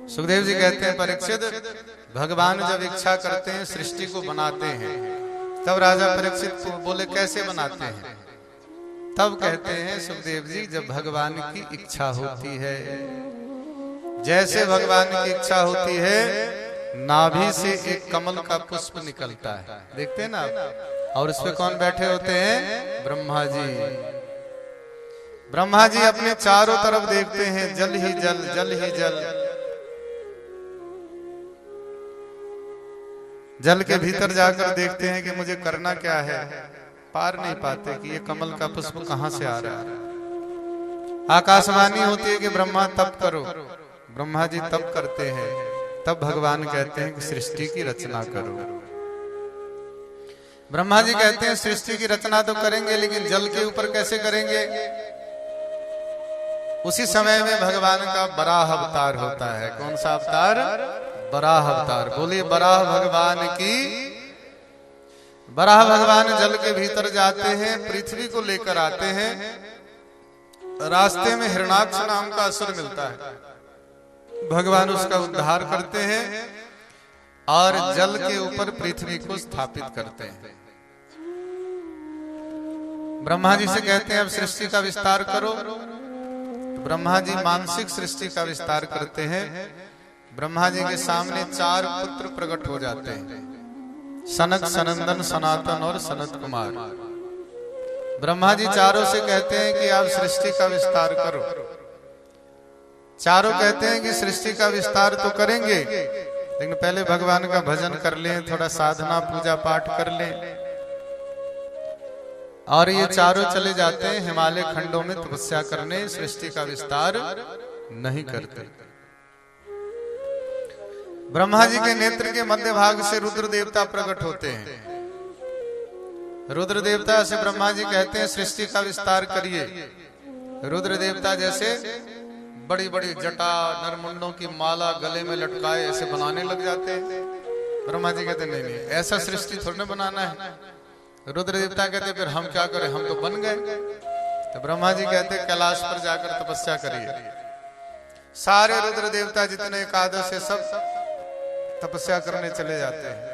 सुखदेव जी कहते हैं परीक्षित, भगवान जब इच्छा करते हैं सृष्टि को बनाते हैं, तब राजा परीक्षित बोले कैसे बनाते हैं? तब कहते हैं सुखदेव जी, जब भगवान की इच्छा होती है, जैसे भगवान की इच्छा होती है, नाभि से एक कमल का पुष्प निकलता है, देखते हैं ना, और उस पे कौन बैठे होते हैं? ब्रह्मा जी। ब्रह्मा जी अपने चारों तरफ देखते हैं, जल ही जल, जल ही जल। जल के भीतर जाकर देखते हैं कि मुझे करना क्या है, पार नहीं पाते कि ये कमल का पुष्प कहां से आ रहा है। आकाशवाणी होती है कि ब्रह्मा तप करो, ब्रह्मा जी तप करते हैं, तब भगवान कहते हैं कि सृष्टि की रचना करो। ब्रह्मा जी कहते हैं सृष्टि की रचना तो करेंगे, लेकिन जल के ऊपर कैसे करेंगे? उसी समय में भगवान का बराह अवतार होता है। कौन सा अवतार? बराह अवतार। बोलिए बराह भगवान की। बराह भगवान जल के भीतर जाते हैं, पृथ्वी को लेकर आते हैं। रास्ते में हिरणाक्ष नाम का असुर मिलता है, भगवान उसका उद्धार करते हैं और जल के ऊपर पृथ्वी को स्थापित करते हैं। ब्रह्मा जी से कहते हैं अब सृष्टि का विस्तार करो। ब्रह्मा जी मानसिक सृष्टि का विस्तार करते हैं। ब्रह्मा जी के सामने 4 पुत्र प्रकट हो जाते हैं, सनक, सनंदन, सनातन और सनत कुमार। ब्रह्मा जी चारों से कहते हैं कि आप सृष्टि का विस्तार करो। चारों कहते हैं कि सृष्टि का विस्तार तो करेंगे, लेकिन पहले भगवान का भजन कर लें, थोड़ा साधना पूजा पाठ कर लें। और ये चारों चले जाते हैं हिमालय खंडों में तपस्या करने, सृष्टि का विस्तार नहीं करते। ब्रह्मा जी के नेत्र के मध्य भाग से रुद्र देवता प्रकट होते हैं। रुद्र देवता से ब्रह्मा जी कहते हैं सृष्टि का विस्तार करिए। रुद्र देवता जैसे बड़ी बड़ी जटा, नरमुंडों की माला गले में लटकाए ऐसे बनाने लग जाते हैं। ब्रह्मा जी कहते नहीं नहीं, ऐसा सृष्टि थोड़ी ना बनाना है। रुद्र देवता कहते फिर हम क्या करें, हम तो बन गए। तो ब्रह्मा जी कहते कैलाश पर जाकर तपस्या करिए। सारे रुद्र देवता जितने एकादश है सब तपस्या करने चले जाते हैं।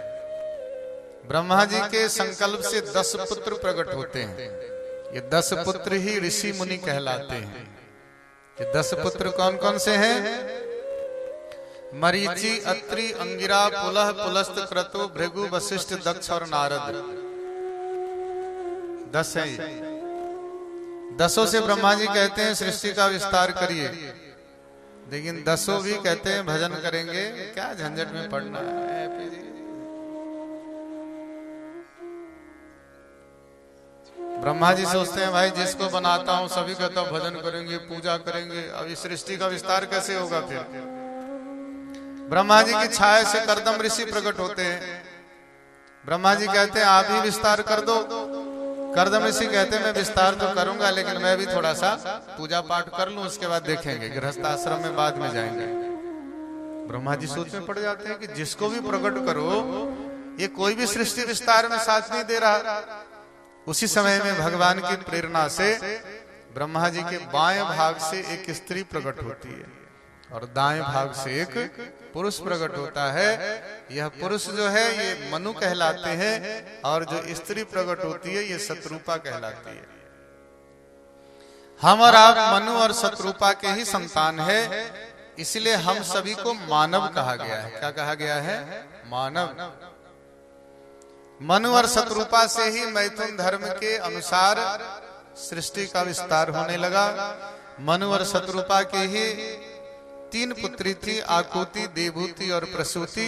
ब्रह्मा जी के संकल्प से 10 पुत्र प्रकट होते हैं। ये 10 पुत्र ही ऋषि मुनि कहलाते हैं। ये 10 पुत्र कौन कौन से हैं? मरीचि, अत्रि, अंगिरा, पुलह, पुलस्त, क्रतु, भृगु, वशिष्ठ, दक्ष और नारद। 10 है। 10 से ब्रह्मा जी कहते हैं सृष्टि का विस्तार करिए, लेकिन 10 भी कहते हैं भजन करेंगे, क्या झंझट में पड़ना है। ब्रह्मा जी सोचते हैं भाई जिसको बनाता हूं सभी कहता हूं भजन करेंगे, पूजा करेंगे, अब इस सृष्टि का विस्तार कैसे होगा? फिर ब्रह्मा जी की छाया से कर्दम ऋषि प्रकट होते हैं। ब्रह्मा जी कहते हैं आप ही विस्तार कर दो। कर्दम ऋषि कहते हैं मैं विस्तार तो करूंगा, लेकिन मैं भी थोड़ा सा पूजा पाठ कर लूं, उसके बाद देखेंगे, गृहस्थ आश्रम में बाद में जाएंगे। ब्रह्मा जी सोच में पड़ जाते हैं कि जिसको भी प्रकट करो, ये कोई भी सृष्टि विस्तार में साथ नहीं दे रहा। उसी समय में भगवान की प्रेरणा से ब्रह्मा जी के बाएं भाग से एक स्त्री प्रकट होती है और दाएं भाग से एक पुरुष प्रकट होता है। यह पुरुष जो है ये मनु कहलाते हैं और जो स्त्री प्रकट होती है ये शत्रुपा कहलाती है। हम और आप मनु और शत्रुपा के ही संतान है, इसलिए हम सभी को मानव कहा गया है। क्या कहा गया है? मानव। मनु और शत्रुपा से ही मैथुन धर्म के अनुसार सृष्टि का विस्तार होने लगा। मनु और शत्रुपा के ही 3 पुत्री थी, आकुति, देवहूति और प्रसूति,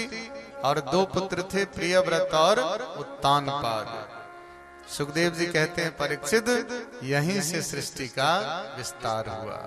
और 2 पुत्र थे, प्रियव्रत और उत्तानपाद। सुखदेव जी कहते हैं परीक्षित यहीं से सृष्टि का विस्तार हुआ।